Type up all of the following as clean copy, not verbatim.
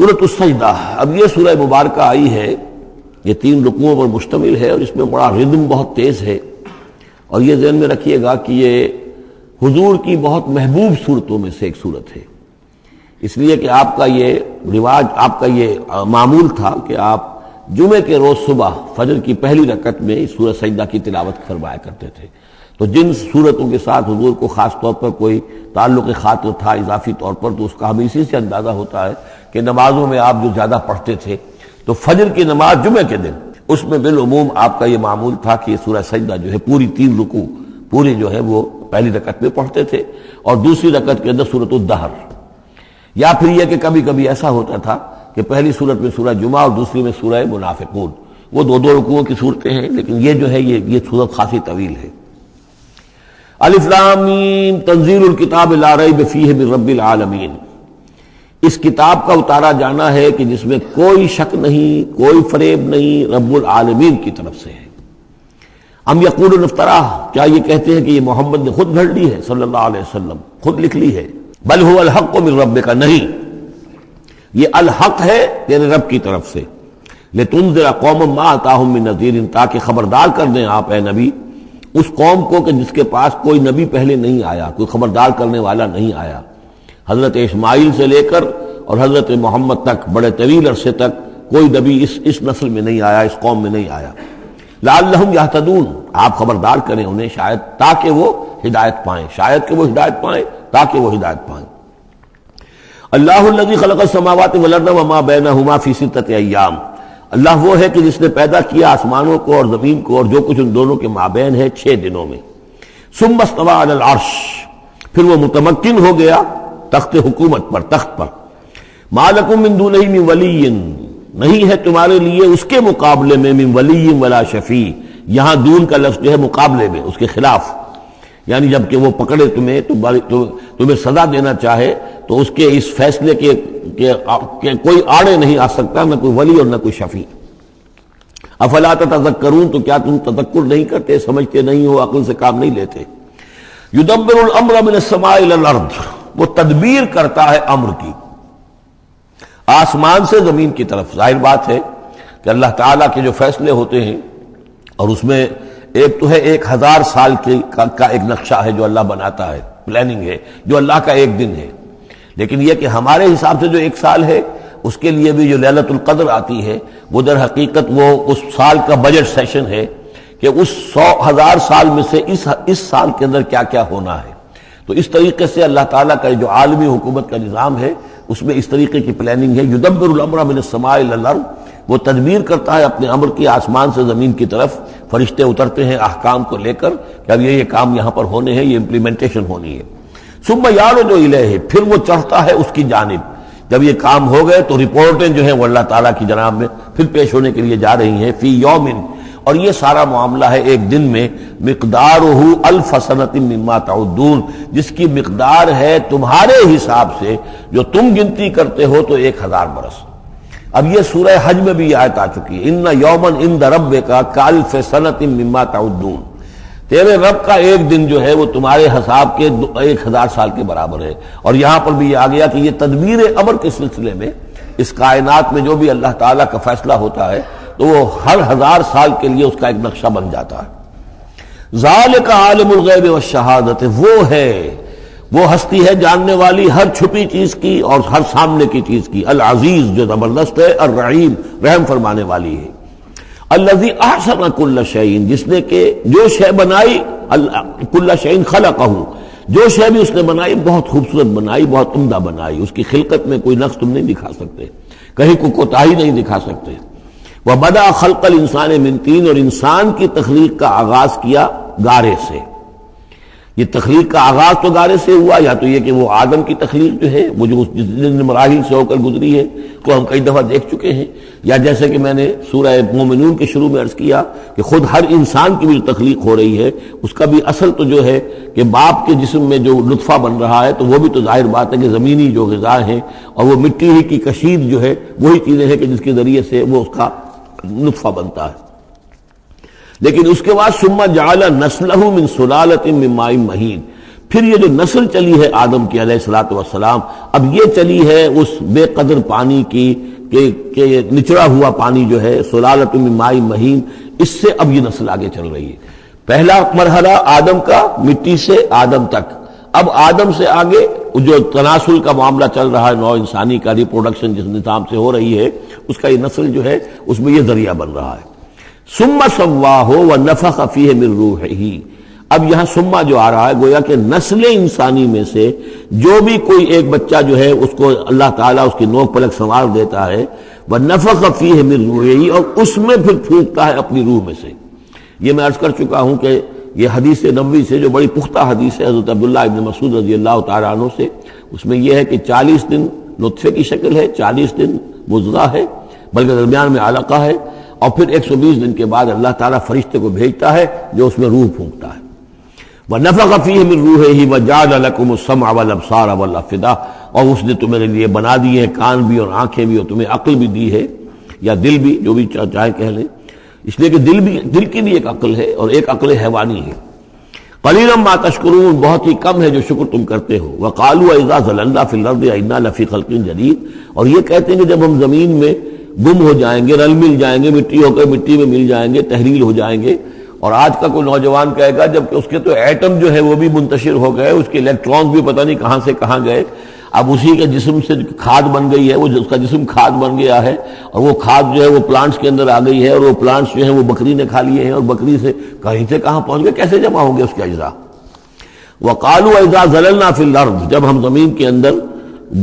سورۃ السجدہ، اب یہ سورہ مبارکہ آئی ہے، یہ 3 رکوعوں پر مشتمل ہے اور اس میں بڑا ردم بہت تیز ہے، اور یہ ذہن میں رکھیے گا کہ یہ حضور کی بہت محبوب صورتوں میں سے ایک صورت ہے، اس لیے کہ آپ کا یہ رواج، آپ کا یہ معمول تھا کہ آپ جمعے کے روز صبح فجر کی پہلی رکعت میں سورہ سجدہ کی تلاوت فرمایا کرتے تھے۔ تو جن صورتوں کے ساتھ حضور کو خاص طور پر کوئی تعلق خاطر تھا اضافی طور پر، تو اس کا ہمیں اسی سے اندازہ ہوتا ہے کہ نمازوں میں آپ جو زیادہ پڑھتے تھے تو فجر کی نماز جمعے کے دن اس میں بالعموم آپ کا یہ معمول تھا کہ سورہ سجدہ جو ہے پوری 3 رکوع پوری جو ہے وہ پہلی رکعت میں پڑھتے تھے، اور دوسری رکعت کے اندر سورۃ الدہر، یا پھر یہ کہ کبھی کبھی ایسا ہوتا تھا کہ پہلی سورت میں سورہ جمعہ اور دوسری میں سورہ منافقون، وہ 2 رکوعوں کی صورتیں ہیں، لیکن یہ جو ہے یہ صورت خاصی طویل ہے۔ الف لام میم تنزیل الکتاب لا ریب فیہ من رب العالمین، اس کتاب کا اتارا جانا ہے کہ جس میں کوئی شک نہیں، کوئی فریب نہیں، رب العالمین کی طرف سے ہے۔ ام یقولون افتراہ، کیا یہ کہتے ہیں کہ یہ محمد نے خود گھڑ لی ہے صلی اللہ علیہ وسلم، خود لکھ لی ہے؟ بل هو الحق من ربک، نہیں، یہ الحق ہے تیرے رب کی طرف سے۔ لتنذر قوما ما اتاهم من نذیر، تاکہ خبردار کر دیں آپ اے نبی اس قوم کو کہ جس کے پاس کوئی نبی پہلے نہیں آیا، کوئی خبردار کرنے والا نہیں آیا۔ حضرت اسماعیل سے لے کر اور حضرت محمد تک بڑے طویل عرصے تک کوئی نبی اس نسل میں نہیں آیا، اس قوم میں نہیں آیا۔ لعلہم یہتدون، آپ خبردار کریں انہیں شاید تاکہ وہ ہدایت پائیں، شاید کہ وہ ہدایت پائیں، تاکہ وہ ہدایت پائیں۔ اللہ الذی خلق السماوات والارض وما بینہما فی 6 ایام، اللہ وہ ہے کہ جس نے پیدا کیا آسمانوں کو اور زمین کو اور جو کچھ ان دونوں کے مابین ہے 6 دنوں میں۔ ثم استوى علی العرش، پھر وہ متمکن ہو گیا تخت حکومت پر، تخت پر۔ ما لکم من دونہ من ولی، نہیں ہے تمہارے لیے اس کے مقابلے میں من ولی ولا شفیع، یہاں دون کا لفظ جو ہے مقابلے میں، اس کے خلاف، یعنی جب کہ وہ پکڑے تمہیں سزا دینا چاہے تو اس کے اس فیصلے کے کوئی آڑے نہیں آ سکتا، نہ کوئی ولی اور نہ کوئی شفیع۔ افلا تتذکرون، تو کیا تم تذکر نہیں کرتے، سمجھتے نہیں ہو، عقل سے کام نہیں لیتے؟ یدبر الامر من السماء الى الارض، وہ تدبیر کرتا ہے امر کی آسمان سے زمین کی طرف۔ ظاہر بات ہے کہ اللہ تعالیٰ کے جو فیصلے ہوتے ہیں، اور اس میں ایک تو ہے 1000 سال کا ایک نقشہ ہے جو اللہ بناتا ہے، پلاننگ ہے، جو اللہ کا ایک دن ہے، لیکن یہ کہ ہمارے حساب سے جو 1 سال ہے اس کے لیے بھی جو لیلۃ القدر آتی ہے وہ در حقیقت وہ اس سال کا بجٹ سیشن ہے کہ اس 100,000 سال میں سے اس سال کے اندر کیا کیا ہونا ہے۔ تو اس طریقے سے اللہ تعالیٰ کا جو عالمی حکومت کا نظام ہے اس میں اس طریقے کی پلاننگ ہے۔ یدبر الامر من السماء الى الارض، وہ تدبیر کرتا ہے اپنے امر کی آسمان سے زمین کی طرف، فرشتے اترتے ہیں احکام کو لے کر کہ اب یہ کام یہاں پر ہونے ہیں، یہ امپلیمنٹیشن ہونی ہے۔ ثم یعرج الیہ، پھر وہ چڑھتا ہے اس کی جانب، جب یہ کام ہو گئے تو رپورٹیں جو ہیں وہ اللہ تعالیٰ کی جناب میں پھر پیش ہونے کے لیے جا رہی ہیں۔ فی یومن، اور یہ سارا معاملہ ہے ایک دن میں، مقدارہ 1000 سنۃ مما تعدون، جس کی مقدار ہے تمہارے حساب سے جو تم گنتی کرتے ہو تو 1000 برس۔ اب یہ سورہ حج میں بھی یہ آیت آ چکی ہے، ان یومن عند ربک کالف سنۃ مما تعدون، تیرے رب کا ایک دن جو ہے وہ تمہارے حساب کے 1000 سال کے برابر ہے۔ اور یہاں پر بھی یہ آ گیا کہ یہ تدبیر امر کے سلسلے میں اس کائنات میں جو بھی اللہ تعالیٰ کا فیصلہ ہوتا ہے تو وہ ہر 1000 سال کے لیے اس کا ایک نقشہ بن جاتا ہے۔ ذالک عالم الغیب والشہادۃ، وہ ہے، وہ ہستی ہے جاننے والی ہر چھپی چیز کی اور ہر سامنے کی چیز کی، العزیز جو زبردست ہے، الرحیم رحم فرمانے والی ہے۔ الذی احسن کل شیء، جس نے کہ جو شے بنائی، کل شیء خلقہ، جو شے بھی اس نے بنائی بہت خوبصورت بنائی، بہت عمدہ بنائی، اس کی خلقت میں کوئی نقص تم نہیں دکھا سکتے، کہیں کوئی کوتاہی نہیں دکھا سکتے۔ وبدأ خلق الانسان من طین، اور انسان کی تخلیق کا آغاز کیا گارے سے۔ یہ تخلیق کا آغاز تو گارے سے ہوا، یا تو یہ کہ وہ آدم کی تخلیق جو ہے وہ جو جن مراحل سے ہو کر گزری ہے کو ہم کئی دفعہ دیکھ چکے ہیں، یا جیسے کہ میں نے سورہ مومنون کے شروع میں عرض کیا کہ خود ہر انسان کی بھی جو تخلیق ہو رہی ہے اس کا بھی اصل تو جو ہے کہ باپ کے جسم میں جو نطفہ بن رہا ہے تو وہ بھی تو ظاہر بات ہے کہ زمینی جو غذا ہیں اور وہ مٹی ہی کی کشید جو ہے وہی چیزیں ہیں کہ جس کے ذریعے سے وہ اس کا نطفہ بنتا ہے۔ لیکن اس کے بعد ثم جعل نسلہ من سلالۃ من ماء مہین، پھر یہ جو نسل چلی ہے آدم کی علیہ الصلوۃ والسلام، اب یہ چلی ہے اس بے قدر پانی کی کہ نچڑا ہوا پانی جو ہے سلالۃ من ماء مہین، اس سے اب یہ نسل آگے چل رہی ہے۔ پہلا مرحلہ آدم کا، مٹی سے آدم تک، اب آدم سے آگے جو تناسل کا معاملہ چل رہا ہے، نوع انسانی کا ریپروڈکشن جس نظام سے ہو رہی ہے، اس کا یہ نسل جو ہے اس میں یہ ذریعہ بن رہا ہے۔ ثم سواہ ونفخ فیہ من روحہ، اب یہاں سما جو آ رہا ہے گویا کہ نسل انسانی میں سے جو بھی کوئی ایک بچہ جو ہے اس کو اللہ تعالیٰ اس کی نوک پلک سنوار دیتا ہے، وَنَفَخَ فِيهِ مِن رُوحِهِ، اور اس میں پھر پھونکتا ہے اپنی روح میں سے۔ یہ میں عرض کر چکا ہوں کہ یہ حدیث نبوی سے جو بڑی پختہ حدیث ہے حضرت عبداللہ ابن مسعود رضی اللہ تعالیٰ عنہ سے، اس میں یہ ہے کہ 40 دن نطفے کی شکل ہے، 40 دن مضغہ ہے، بلکہ درمیان میں علقہ ہے، اور پھر 120 دن کے بعد اللہ تعالیٰ فرشتے کو بھیجتا ہے جو اس میں روح پھونکتا ہے۔ وَنَفَخَ فِيهِ مِن رُوحِهِ وَجَعَلَ لَكُمُ السَّمْعَ وَالْأَبْصَارَ وَالْأَفْئِدَةَ، اور اس نے تمہارے لیے بنا دیے ہیں کان بھی اور آنکھیں بھی، اور تمہیں عقل بھی دی ہے، یا دل بھی، جو بھی چاہے کہہ لیں، اس لیے کہ دل کی بھی ایک عقل ہے اور ایک عقل حیوانی ہے۔ قَلِيلًا مَا تَشْكُرُونَ، بہت ہی کم ہے جو شکر تم کرتے ہو۔ وَقَالُوا أَإِذَا ضَلَلْنَا فِي الْأَرْضِ أَإِنَّا لَفِي خَلْقٍ جَدِيدٍ، اور یہ کہتے ہیں کہ جب ہم زمین میں گم ہو جائیں گے، رل مل جائیں گے، مٹی ہو کر مٹی میں مل جائیں گے، تحلیل ہو جائیں گے، اور آج کا کوئی نوجوان کہے گا جبکہ اس کے تو ایٹم جو ہے وہ بھی منتشر ہو گئے، اس کے الیکٹرانز بھی پتہ نہیں کہاں سے کہاں گئے، اب اسی کے جسم سے کھاد بن گئی ہے، وہ اس کا جسم کھاد بن گیا ہے، اور وہ کھاد جو ہے وہ پلانٹس کے اندر آ گئی ہے، اور وہ پلانٹس جو ہیں وہ بکری نے کھا لیے ہیں، اور بکری سے کہیں سے کہاں پہنچ گئے، کیسے جمع ہوں گے اس کے اجزاء۔ وَقَالُوا إِذَا ضَلَلْنَا فِي الْأَرْضِ، جب ہم زمین کے اندر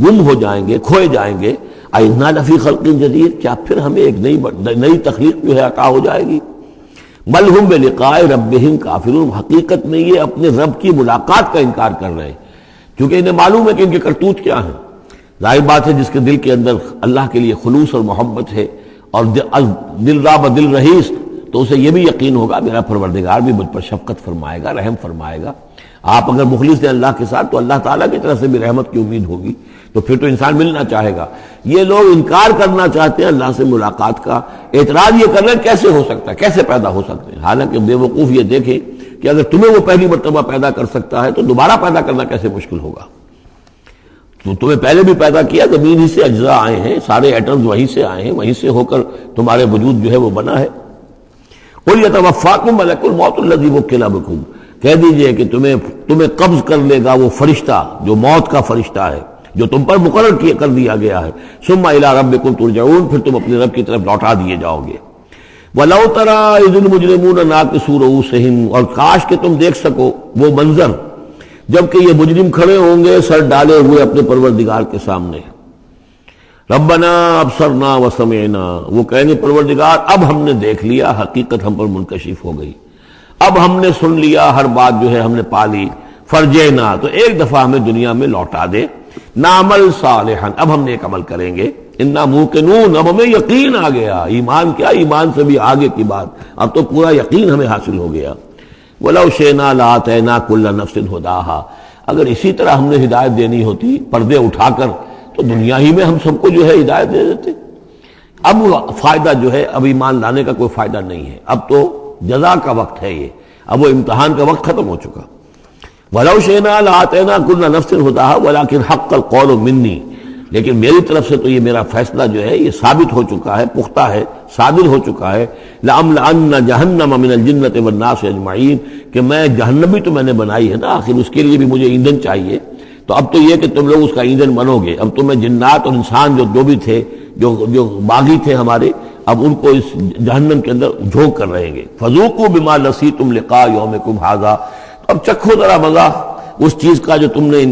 گم ہو جائیں گے، کھوئے جائیں گے، أَإِنَّا لَفِي خَلْقٍ جَدِيدٍ، کیا پھر ہمیں ایک نئی تخلیق جو ہے عطا ہو جائے گی۔ بل ہم بلقاء ربہم کافرون، حقیقت میں یہ اپنے رب کی ملاقات کا انکار کر رہے ہیں، کیونکہ انہیں معلوم ہے کہ ان کے کرتوت کیا ہیں۔ ظاہر بات ہے جس کے دل کے اندر اللہ کے لیے خلوص اور محبت ہے، اور دل راب دل رہیس، تو اسے یہ بھی یقین ہوگا میرا پروردگار بھی مجھ پر شفقت فرمائے گا، رحم فرمائے گا۔ آپ اگر مخلص ہیں اللہ کے ساتھ تو اللہ تعالیٰ کی طرف سے بھی رحمت کی امید ہوگی، تو پھر تو انسان ملنا چاہے گا۔ یہ لوگ انکار کرنا چاہتے ہیں اللہ سے ملاقات کا، اعتراض یہ کر رہے ہیں کیسے ہو سکتا ہے، کیسے پیدا ہو سکتے ہیں، حالانکہ بے وقوف یہ دیکھیں کہ اگر تمہیں وہ پہلی مرتبہ پیدا کر سکتا ہے تو دوبارہ پیدا کرنا کیسے مشکل ہوگا۔ تو تمہیں پہلے بھی پیدا کیا، زمین ہی سے اجزاء آئے ہیں، سارے ایٹمز وہیں سے آئے ہیں، وہیں سے ہو کر تمہارے وجود جو ہے وہ بنا ہے۔ قُلْ يَتَوَفَّاكُم مَلَكُ الْمَوْتِ الَّذِي وُكِّلَ بِكُم، کہہ دیجئے کہ تمہیں قبض کر لے گا وہ فرشتہ جو موت کا فرشتہ ہے، جو تم پر مقرر کر دیا گیا ہے۔ ثم الى ربکم ترجعون، پھر تم اپنے رب کی طرف لوٹا دیے جاؤ گے۔ وَلَوْ تَرَىٰ إِذِ الْمُجْرِمُونَ نَاكِسُو رُءُوسِهِمْ، اور کاش کہ تم دیکھ سکو وہ منظر جبکہ یہ مجرم کھڑے ہوں گے سر ڈالے ہوئے اپنے پروردگار کے سامنے۔ ربنا ابصرنا وسمعنا، وہ کہنے پروردگار اب ہم نے دیکھ لیا، حقیقت ہم پر منکشف ہو گئی، اب ہم نے سن لیا، ہر بات جو ہے ہم نے پا لی۔ فرجینا، تو ایک دفعہ ہمیں دنیا میں لوٹا دے، نعمل صالحا، اب ہم نیک عمل کریں گے، انا موقنون، اب ہمیں یقین آ گیا، ایمان کیا، ایمان سے بھی آگے کی بات، اب تو پورا یقین ہمیں حاصل ہو گیا۔ وَلَوْ شِئْنَا لَآتَيْنَا كُلَّ نَفْسٍ هُدَاهَا، اگر اسی طرح ہم نے ہدایت دینی ہوتی پردے اٹھا کر تو دنیا ہی میں ہم سب کو جو ہے ہدایت دے دیتے۔ اب فائدہ جو ہے اب ایمان لانے کا کوئی فائدہ نہیں ہے، اب تو جزا کا وقت ہے، یہ اب وہ امتحان کا وقت ختم ہو چکا۔ وَلَوْ شِئْنَا لَآتَيْنَا كُلَّ نَفْسٍ هُدَاهَا وَلَكِنْ حَقَّ الْقَوْلُ مِنِّي، لیکن میری طرف سے تو یہ میرا فیصلہ جو ہے یہ ثابت ہو چکا ہے، پختہ ہے، صادر ہو چکا ہے۔ لَأَمْلَأَنَّ جَهَنَّمَ مِنَ الْجِنَّةِ وَالنَّاسِ أَجْمَعِينَ، کہ میں جہنم بھی تو میں نے بنائی ہے نا، آخر اس کے لیے بھی مجھے ایندھن چاہیے، تو اب تو یہ کہ تم لوگ اس کا ایندھن بنو گے، اب تمہیں جنات اور انسان جو بھی تھے، جو باغی تھے ہمارے، اب ان کو اس جہنم کے اندر جھونک کر رہیں گے۔ فَذُوقُوا بِمَا نَسِيتُمْ لِقَاءَ يَوْمِكُمْ هَذَا، اب چکھو ذرا مزہ اس چیز کا جو تم نے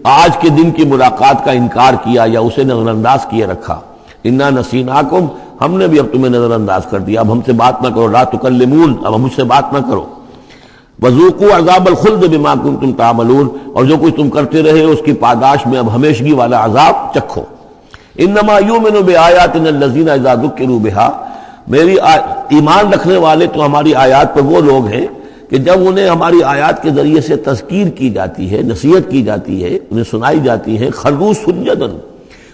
آج کے دن کی ملاقات کا انکار کیا یا اسے نظر انداز کیے رکھا۔ انا نسیناکم، ہم نے بھی اب تمہیں نظر انداز کر دیا، اب ہم سے بات نہ کرو، لا تکلمون، اب ہم مجھ سے بات نہ کرو۔ وذوقوا عذاب الخلد بما کنتم تعملون، اور جو کچھ تم کرتے رہے اس کی پاداش میں اب ہمیشگی والا عذاب چکھو۔ انما یؤمن بآیاتنا الذین اذا ذکروا بها، میری ایمان رکھنے والے تو ہماری آیات پر وہ لوگ ہیں کہ جب انہیں ہماری آیات کے ذریعے سے تذکیر کی جاتی ہے، نصیحت کی جاتی ہے، انہیں سنائی جاتی ہے، خروا سجدا،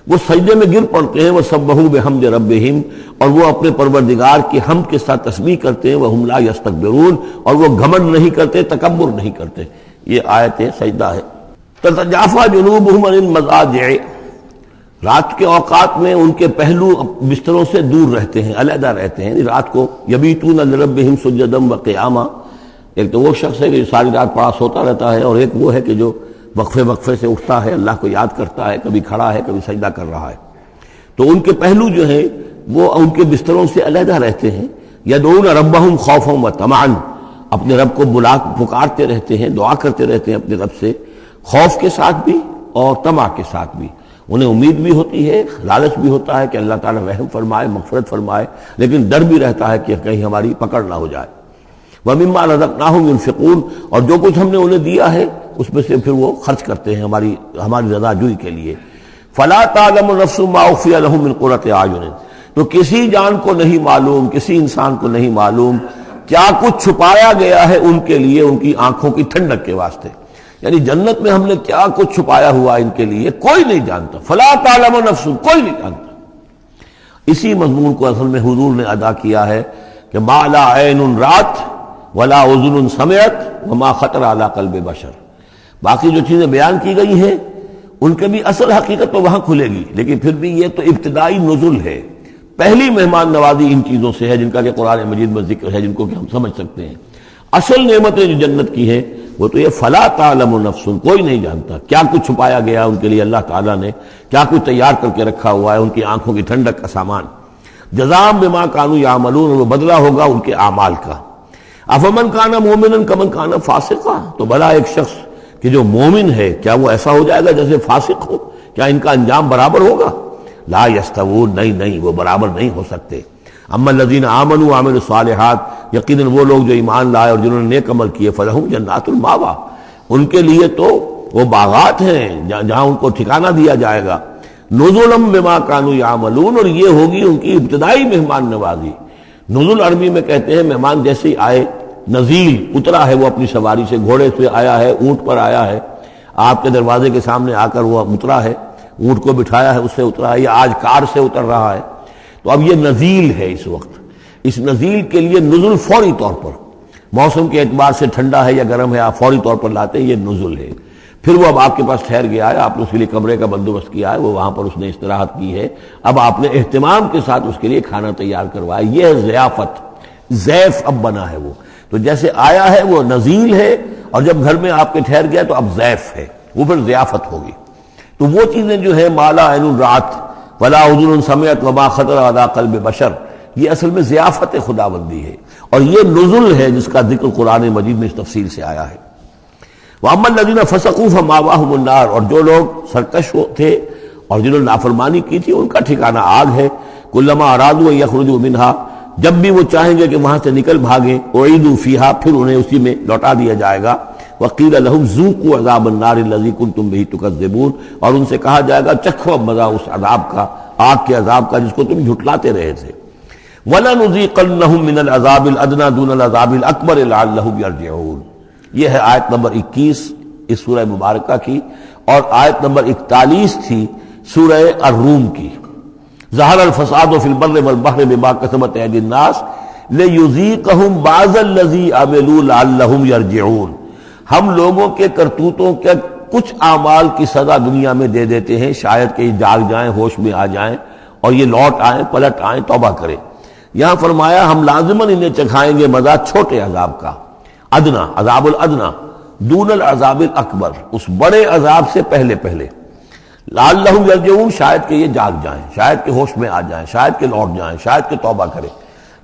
وہ سجدے میں گر پڑتے ہیں، وسبحوا بحمد ربہم، اور وہ اپنے پروردگار کی حمد کے ساتھ تسبیح کرتے ہیں، وہم لا یستکبرون، اور وہ گھمنڈ نہیں کرتے، تکبر نہیں کرتے۔ یہ آیت سجدہ ہے۔ تتجافی جنوبہم عن المضاجع، رات کے اوقات میں ان کے پہلو بستروں سے دور رہتے ہیں، علیحدہ رہتے ہیں رات کو۔ یبیتون لربہم سجدا وقیاما، ایک تو وہ شخص ہے کہ جو ساری رات پڑا سوتا رہتا ہے، اور ایک وہ ہے کہ جو وقفے وقفے سے اٹھتا ہے، اللہ کو یاد کرتا ہے، کبھی کھڑا ہے کبھی سجدہ کر رہا ہے۔ تو ان کے پہلو جو ہیں وہ ان کے بستروں سے علیحدہ رہتے ہیں۔ یدعون ربہم خوفا وطمعا، اپنے رب کو پکارتے رہتے ہیں، دعا کرتے رہتے ہیں اپنے رب سے، خوف کے ساتھ بھی اور طمع کے ساتھ بھی۔ انہیں امید بھی ہوتی ہے، لالچ بھی ہوتا ہے کہ اللہ تعالیٰ رحم فرمائے، مغفرت فرمائے، لیکن ڈر بھی رہتا ہے کہ کہیں ہماری پکڑ نہ ہو جائے۔ وَمِمَّا رَزَقْنَاهُمْ يُنْفِقُونَ، اور جو کچھ ہم نے انہیں دیا ہے اس میں سے پھر وہ خرچ کرتے ہیں ہماری رضا جوئی کے لیے۔ فَلَا تَعْلَمُ نَفْسٌ مَّا أُخْفِيَ لَهُم مِّن قُرَّةِ أَعْيُنٍ، تو کسی جان کو نہیں معلوم، کسی انسان کو نہیں معلوم کیا کچھ چھپایا گیا ہے ان کے لیے ان کی آنکھوں کی ٹھنڈک کے واسطے، یعنی جنت میں ہم نے کیا کچھ چھپایا ہوا ان کے لیے کوئی نہیں جانتا۔ فَلَا تَعْلَمُ نَفْسٌ، کوئی نہیں جانتا۔ اسی مضمون کو اصل میں حضور نے ادا کیا ہے کہ مَا لَا عَيْنٌ رَأَتْ وَلَا أُذُنٌ سَمِعَتْ وَمَا خَطَرَ عَلَىٰ قَلْبِ بَشَرٍ، باقی جو چیزیں بیان کی گئی ہیں ان کے بھی اصل حقیقت تو وہاں کھلے گی، لیکن پھر بھی یہ تو ابتدائی نزول ہے، پہلی مہمان نوازی ان چیزوں سے ہے جن کا کہ قرآن مجید میں ذکر ہے، جن کو کہ ہم سمجھ سکتے ہیں۔ اصل نعمتیں جو جنت کی ہیں وہ تو یہ فلا تعلم نفس، کوئی نہیں جانتا کیا کچھ چھپایا گیا ان کے لیے اللہ تعالیٰ نے، کیا کچھ تیار کر کے رکھا ہوا ہے ان کی آنکھوں کی ٹھنڈک کا سامان۔ جزاء بما كانوا يعملون، وہ بدلہ ہوگا ان کے اعمال کا۔ افمن کان مومنا کمن کان فاسقا، تو بھلا ایک شخص کہ جو مومن ہے کیا وہ ایسا ہو جائے گا جیسے فاسق ہو؟ کیا ان کا انجام برابر ہوگا؟ لا یستوون، نہیں وہ برابر نہیں ہو سکتے۔ اما الذین آمنوا وعملوا الصالحات، یقیناً وہ لوگ جو ایمان لائے اور جنہوں نے نیک عمل کیے، فلہم جنات الماوا، ان کے لیے تو وہ باغات ہیں جہاں ان کو ٹھکانہ دیا جائے گا۔ نزلا بما كانوا يعملون، اور یہ ہوگی ان کی ابتدائی مہمان نوازی۔ نزل عربی میں کہتے ہیں مہمان جیسے ہی آئے، نزیل اترا ہے وہ اپنی سواری سے، گھوڑے سے آیا ہے، اونٹ پر آیا ہے، آپ کے دروازے کے سامنے آ کر وہ اترا ہے، اونٹ کو بٹھایا ہے اس سے اترا ہے، یا آج کار سے اتر رہا ہے، تو اب یہ نزیل ہے اس وقت۔ اس نزیل کے لیے نزل فوری طور پر، موسم کے اعتبار سے ٹھنڈا ہے یا گرم ہے، آپ فوری طور پر لاتے ہیں، یہ نزل ہے۔ پھر وہ اب آپ کے پاس ٹھہر گیا ہے، آپ نے اس کے لیے کمرے کا بندوبست کیا ہے، وہ وہاں پر اس نے استراحت کی ہے، اب آپ نے اہتمام کے ساتھ اس کے لیے کھانا تیار کروایا، یہ ہے ضیافت، ضیف اب بنا ہے وہ۔ تو جیسے آیا ہے وہ نزیل ہے، اور جب گھر میں آپ کے ٹھہر گیا تو اب ضیف ہے، وہ پھر ضیافت ہوگی۔ تو وہ چیزیں جو ہے مالا عین رات ولا اذن سمعت وما خطر علی قلب بشر، یہ اصل میں ضیافت خداوندی ہے، اور یہ نزل ہے جس کا ذکر قرآن مجید میں اس تفصیل سے آیا ہے۔ وَأَمَّا الَّذِينَ فَسَقُوا فَمَأْوَاهُمُ النَّارُ، اور جو لوگ سرکش تھے اور جنہوں نے نافرمانی کی تھی ان کا ٹھکانہ آگ ہے۔ كُلَّمَا أَرَادُوا أَن يَخْرُجُوا مِنْهَا، جب بھی وہ چاہیں گے کہ وہاں سے نکل بھاگیں، أُعِيدُوا فِيهَا، پھر انہیں اسی میں لوٹا دیا جائے گا۔ وَقِيلَ لَهُمْ ذُوقُوا عَذَابَ النَّارِ الَّذِي كُنتُمْ بِهِ تُكَذِّبُونَ، اور ان سے کہا جائے گا چکھو اب مزہ اس عذاب کا، آگ کے عذاب کا جس کو تم جھٹلاتے رہے تھے۔ وَلَنُذِيقَنَّهُم مِّنَ الْعَذَابِ الْأَدْنَىٰ دُونَ الْعَذَابِ الْأَكْبَرِ لَعَلَّهُمْ يَرْجِعُونَ۔ یہ ہے آیت نمبر 21 اس سورہ مبارکہ کی، اور آیت نمبر 41 تھی سورہ الروم کی۔ ظہر الفساد فی البر والبحر بما کسبت ایدی الناس لیذیقہم بعض الذی عملوا لعلہم یرجعون، ہم لوگوں کے کرتوتوں کے کچھ اعمال کی سزا دنیا میں دے دیتے ہیں، شاید کہ یہ جاگ جائیں، ہوش میں آ جائیں اور یہ لوٹ آئیں، پلٹ آئیں، توبہ کریں۔ یہاں فرمایا ہم لازماً انہیں چکھائیں گے مزہ چھوٹے عذاب کا، ادنا، عذاب الادنا، دون العذاب الاکبر، اس بڑے عذاب سے پہلے پہلے، لعلہم یرجعون، شاید کہ یہ جاگ جائیں، شاید کہ ہوش میں آ جائیں، شاید کہ لوٹ جائیں، شاید کہ توبہ کریں۔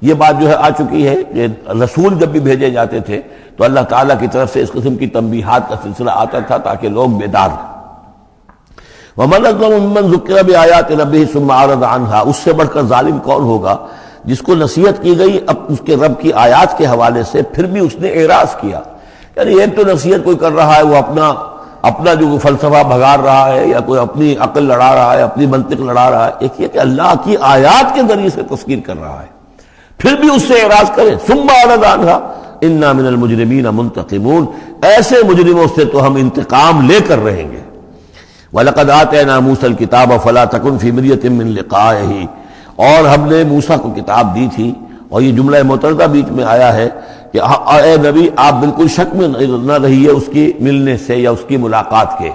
یہ بات جو ہے آ چکی ہے کہ رسول جب بھی بھیجے جاتے تھے تو اللہ تعالیٰ کی طرف سے اس قسم کی تنبیہات کا سلسلہ آتا تھا تاکہ لوگ بیدار رہیں۔ وَمَنْ أَظْلَمُ مِمَّنْ ذُكِّرَ بِآيَاتِ رَبِّهِ ثُمَّ أَعْرَضَ عَنْهَا، اس سے بڑھ کر ظالم کون ہوگا جس کو نصیحت کی گئی اب اس کے رب کی آیات کے حوالے سے پھر بھی اس نے اعراض کیا۔ یعنی ایک تو نصیحت کوئی کر رہا ہے، وہ اپنا جو فلسفہ بھگار رہا ہے یا کوئی اپنی عقل لڑا رہا ہے، اپنی منطق لڑا رہا ہے، ایک یہ کہ اللہ کی آیات کے ذریعے سے تذکیر کر رہا ہے، پھر بھی اس سے اعراض کرے۔ ثم اعرض عنها انا من المجرمین منتقمون، ایسے مجرموں سے تو ہم انتقام لے کر رہیں گے۔ وَلَقَدْ آتَيْنَا مُوسَى الْكِتَابَ فَلَا تَكُنْ فِي مِرْيَةٍ مِّن لِقَائِهِ، اور ہم نے موسیٰ کو کتاب دی تھی، اور یہ جملہ متردہ بیچ میں آیا ہے کہ اے نبی آپ بالکل شک میں نہ رہیے اس کی ملنے سے یا اس کی ملاقات کے۔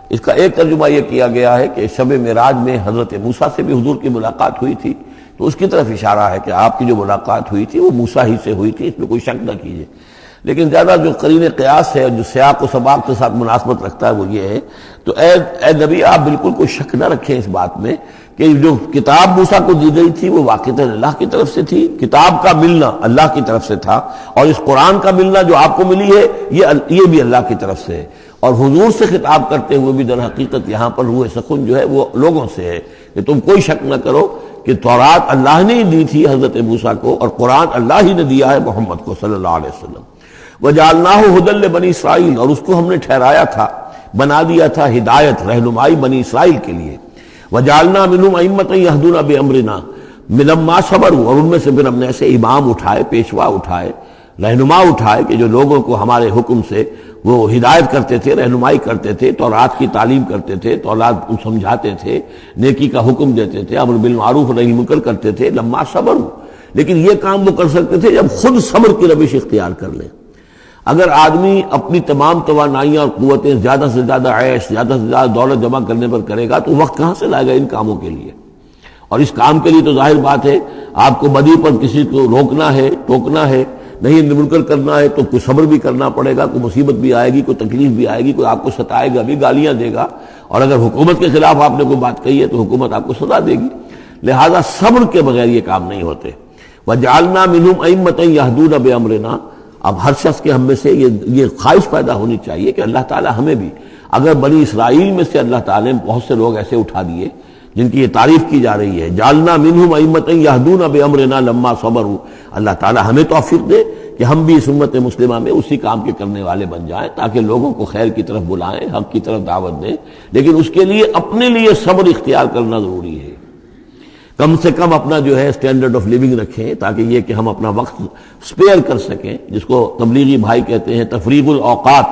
اس کا ایک ترجمہ یہ کیا گیا ہے کہ شب معراج میں حضرت موسیٰ سے بھی حضور کی ملاقات ہوئی تھی، تو اس کی طرف اشارہ ہے کہ آپ کی جو ملاقات ہوئی تھی وہ موسیٰ ہی سے ہوئی تھی، اس میں کوئی شک نہ کیجیے۔ لیکن زیادہ جو قرین قیاس ہے اور جو سیاق و سباق کے ساتھ مناسبت رکھتا ہے وہ یہ ہے، تو اے نبی آپ بالکل کوئی شک نہ رکھیں اس بات میں کہ جو کتاب موسیٰ کو دی گئی تھی وہ واقعتاً اللہ کی طرف سے تھی، کتاب کا ملنا اللہ کی طرف سے تھا، اور اس قرآن کا ملنا جو آپ کو ملی ہے یہ بھی اللہ کی طرف سے ہے۔ اور حضور سے خطاب کرتے ہوئے بھی در حقیقت یہاں پر روح سخن جو ہے وہ لوگوں سے ہے کہ تم کوئی شک نہ کرو کہ تورات اللہ نے ہی دی تھی حضرت موسیٰ کو، اور قرآن اللہ ہی نے دیا ہے محمد کو صلی اللہ علیہ وسلم۔ وَجَعَلْنَاهُ هُدًى لِّبَنِي اسرائیل، اور اس کو ہم نے ٹھہرایا تھا، بنا دیا تھا ہدایت، رہنمائی بنی اسرائیل کے لیے۔ وَجَعَلْنَا مِنْهُمْ أَئِمَّةً يَهْدُونَ بِأَمْرِنَا لَمَّا صَبَرُوا، اور ان میں سے پھر ہم نے ایسے امام اٹھائے، پیشوا اٹھائے، رہنما اٹھائے کہ جو لوگوں کو ہمارے حکم سے وہ ہدایت کرتے تھے، رہنمائی کرتے تھے، تورات کی تعلیم کرتے تھے، تورات سمجھاتے تھے، نیکی کا حکم دیتے تھے، امر بالمعروف و نہی عن المنکر کرتے تھے۔ لما صبروا، لیکن یہ کام وہ کر سکتے تھے جب خود صبر کی روش اختیار کر لیں۔ اگر آدمی اپنی تمام توانائیاں اور قوتیں زیادہ سے زیادہ عیش، زیادہ سے زیادہ دولت جمع کرنے پر کرے گا تو وقت کہاں سے لائے گا ان کاموں کے لیے؟ اور اس کام کے لیے تو ظاہر بات ہے آپ کو بدی پر کسی کو روکنا ہے، ٹوکنا ہے، نہیں منکر کرنا ہے تو کوئی صبر بھی کرنا پڑے گا، کوئی مصیبت بھی آئے گی، کوئی تکلیف بھی آئے گی، کوئی آپ کو ستائے گا بھی، گالیاں دے گا، اور اگر حکومت کے خلاف آپ نے کوئی بات کہی ہے تو حکومت آپ کو سزا دے گی۔ لہذا صبر کے بغیر یہ کام نہیں ہوتے۔ وَجَعَلْنَا مِنْهُمْ أَئِمَّةً يَهْدُونَ بِأَمْرِنَا، اب ہر شخص کے ہم میں سے یہ خواہش پیدا ہونی چاہیے کہ اللہ تعالیٰ ہمیں بھی، اگر بنی اسرائیل میں سے اللہ تعالیٰ نے بہت سے لوگ ایسے اٹھا دیے جن کی یہ تعریف کی جا رہی ہے، جعلنا منہم ائمۃ یہدون بامرنا لما صبروا، اللہ تعالیٰ ہمیں توفیق دے کہ ہم بھی اس امت مسلمہ میں اسی کام کے کرنے والے بن جائیں، تاکہ لوگوں کو خیر کی طرف بلائیں، حق کی طرف دعوت دیں، لیکن اس کے لیے اپنے لیے صبر اختیار کرنا ضروری ہے۔ کم سے کم اپنا جو ہے اسٹینڈرڈ آف لیونگ رکھیں، تاکہ یہ کہ ہم اپنا وقت سپیئر کر سکیں، جس کو تبلیغی بھائی کہتے ہیں تفریغ الاوقات،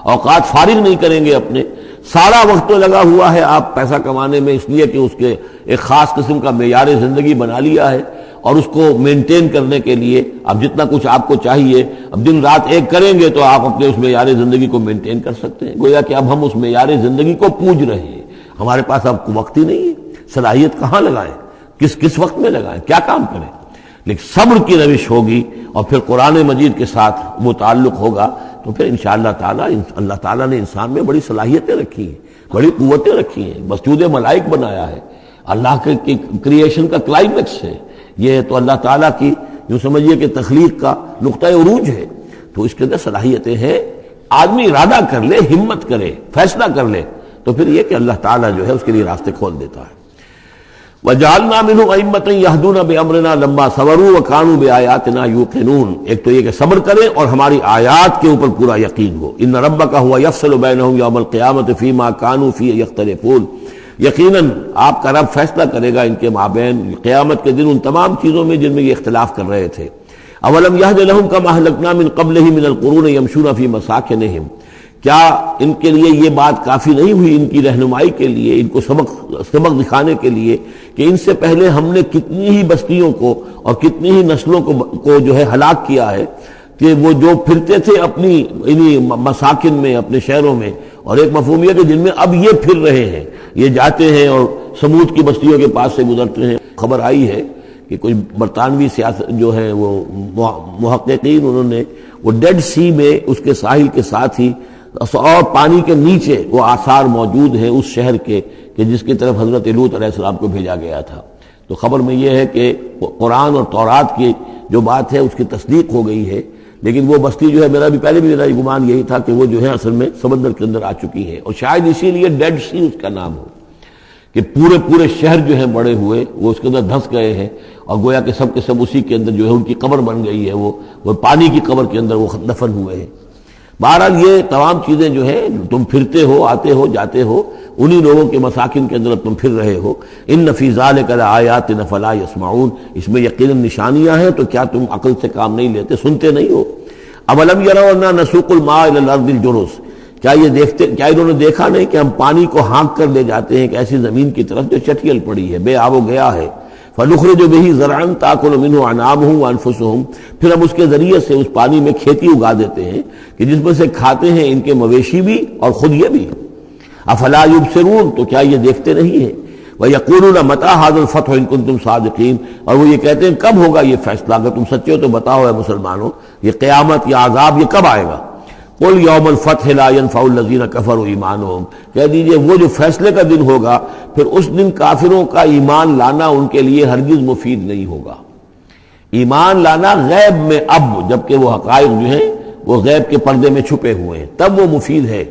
اوقات فارغ نہیں کریں گے اپنے، سارا وقت تو لگا ہوا ہے آپ پیسہ کمانے میں، اس لیے کہ اس کے ایک خاص قسم کا معیار زندگی بنا لیا ہے، اور اس کو مینٹین کرنے کے لیے اب جتنا کچھ آپ کو چاہیے، اب دن رات ایک کریں گے تو آپ اپنے اس معیار زندگی کو مینٹین کر سکتے ہیں۔ گویا کہ اب ہم اس معیار زندگی کو پوج رہے ہیں، ہمارے پاس اب وقت ہی نہیں ہے، صلاحیت کہاں لگائیں، کس وقت میں لگائیں، کیا کام کریں۔ لیکن صبر کی روش ہوگی اور پھر قرآن مجید کے ساتھ وہ تعلق ہوگا تو پھر انشاءاللہ تعالیٰ اللہ تعالیٰ نے انسان میں بڑی صلاحیتیں رکھی ہیں، بڑی قوتیں رکھی ہیں، مسجود ملائک بنایا ہے، اللہ کے کریشن کا کلائمیکس ہے یہ، تو اللہ تعالیٰ کی یوں سمجھیے کہ تخلیق کا نقطۂ عروج ہے، تو اس کے اندر صلاحیتیں ہیں۔ آدمی ارادہ کر لے، ہمت کرے، فیصلہ کر لے تو پھر یہ کہ اللہ تعالیٰ جو ہے اس کے لیے راستے کھول دیتا ہے۔ وَجَعَلْنَا مِنْهُمْ أَئِمَّةً يَهْدُونَ بِأَمْرِنَا لَمَّا صَبَرُوا وَكَانُوا بِآيَاتِنَا يُوقِنُونَ، ایک تو یہ کہ صبر کریں اور ہماری آیات کے اوپر پورا یقین ہو۔ إِنَّ رَبَّكَ هُوَ يَفْصِلُ بَيْنَهُمْ يَوْمَ الْقِيَامَةِ فِيمَا كَانُوا فِيهِ يَخْتَلِفُونَ، یقیناً آپ کا رب فیصلہ کرے گا ان کے مابین قیامت کے دن ان تمام چیزوں میں جن میں یہ اختلاف کر رہے تھے۔ أَوَلَمْ يَهْدِ لَهُمْ كَمَا أَهْلَكْنَا مِنْ قَبْلِهِمْ مِنَ الْقُرُونِ يَمْشُونَ فِي مَسَاكِنِهِمْ، کیا ان کے لیے یہ بات کافی نہیں ہوئی ان کی رہنمائی کے لیے، ان کو سبق دکھانے کے لیے کہ ان سے پہلے ہم نے کتنی ہی بستیوں کو اور کتنی ہی نسلوں کو جو ہے ہلاک کیا ہے، کہ وہ جو پھرتے تھے اپنی انہی مساکن میں، اپنے شہروں میں، اور ایک مفہوم یہ کہ جن میں اب یہ پھر رہے ہیں، یہ جاتے ہیں اور سمود کی بستیوں کے پاس سے گزرتے ہیں۔ خبر آئی ہے کہ کوئی برطانوی سیاست جو ہے وہ محققین، انہوں نے وہ ڈیڈ سی میں اس کے ساحل کے ساتھ ہی اور پانی کے نیچے وہ آثار موجود ہیں اس شہر کے کہ جس کی طرف حضرت لوط علیہ السلام کو بھیجا گیا تھا۔ تو خبر میں یہ ہے کہ قرآن اور تورات کی جو بات ہے اس کی تصدیق ہو گئی ہے، لیکن وہ بستی جو ہے میرا گمان یہی تھا کہ وہ جو ہے اصل میں سمندر کے اندر آ چکی ہے، اور شاید اسی لیے ڈیڈ سی اس کا نام ہو کہ پورے شہر جو ہیں بڑے ہوئے وہ اس کے اندر دھنس گئے ہیں، اور گویا کہ سب کے سب اسی کے اندر جو ہے ان کی قبر بن گئی ہے، وہ پانی کی قبر کے اندر وہ دفن ہوئے ہیں۔ بہرحال یہ تمام چیزیں جو ہے تم پھرتے ہو، آتے ہو، جاتے ہو، انہی لوگوں کے مساکن کے اندر تم پھر رہے ہو۔ ان فی ذلک لآیات فلا یسمعون، اس میں یقیناً نشانیاں ہیں، تو کیا تم عقل سے کام نہیں لیتے، سنتے نہیں ہو؟ اولم یروا انا نسوق الماء الی الارض الجرز، کیا انہوں نے دیکھا نہیں کہ ہم پانی کو ہانک کر لے جاتے ہیں ایک ایسی زمین کی طرف جو چٹیل پڑی ہے، بے آب و گیا ہے۔ فنخرج به زرعا تاکل منه انعامهم وانفسهم، پھر ہم اس کے ذریعے سے اس پانی میں کھیتی اگا دیتے ہیں کہ جس میں سے کھاتے ہیں ان کے مویشی بھی اور خود یہ بھی۔ افلا یبصرون، تو کیا یہ دیکھتے نہیں ہیں؟ وَيَقُولُونَ مَتَىٰ هَٰذَا الْفَتْحُ إِن كُنتُمْ صَادِقِينَ، اور وہ یہ کہتے ہیں کب ہوگا یہ فیصلہ، اگر تم سچے ہو تو بتاؤ اے مسلمانوں، یہ قیامت یا عذاب یہ کب آئے گا؟ قُلْ يَوْمَ الْفَتْحِ لَا يَنفَعُ الَّذِينَ كَفَرُوا إِيمَانُهُمْ، کہہ دیجئے وہ جو فیصلے کا دن ہوگا پھر اس دن کافروں کا ایمان لانا ان کے لیے ہرگز مفید نہیں ہوگا۔ ایمان لانا غیب میں اب، جبکہ وہ حقائق جو ہیں وہ غیب کے پردے میں چھپے ہوئے ہیں، تب وہ مفید ہے،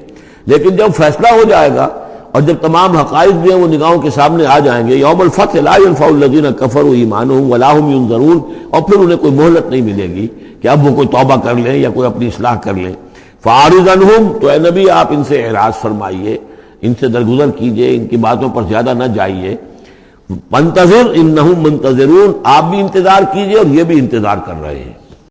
لیکن جب فیصلہ ہو جائے گا اور جب تمام حقائق جو ہیں وہ نگاہوں کے سامنے آ جائیں گے، یوم الفتح لا ينفع الذین کفروا ایمانہم ولا هم ينظرون، اور پھر انہیں کوئی مہلت نہیں ملے گی کہ اب وہ کوئی توبہ کر لیں یا کوئی اپنی اصلاح کر لیں۔ فاعرض عنہم، تو اے نبی آپ ان سے اعراض فرمائیے، ان سے درگزر کیجئے، ان کی باتوں پر زیادہ نہ جائیے۔ منتظر انہم منتظرون، آپ بھی انتظار کیجئے اور یہ بھی انتظار کر رہے ہیں۔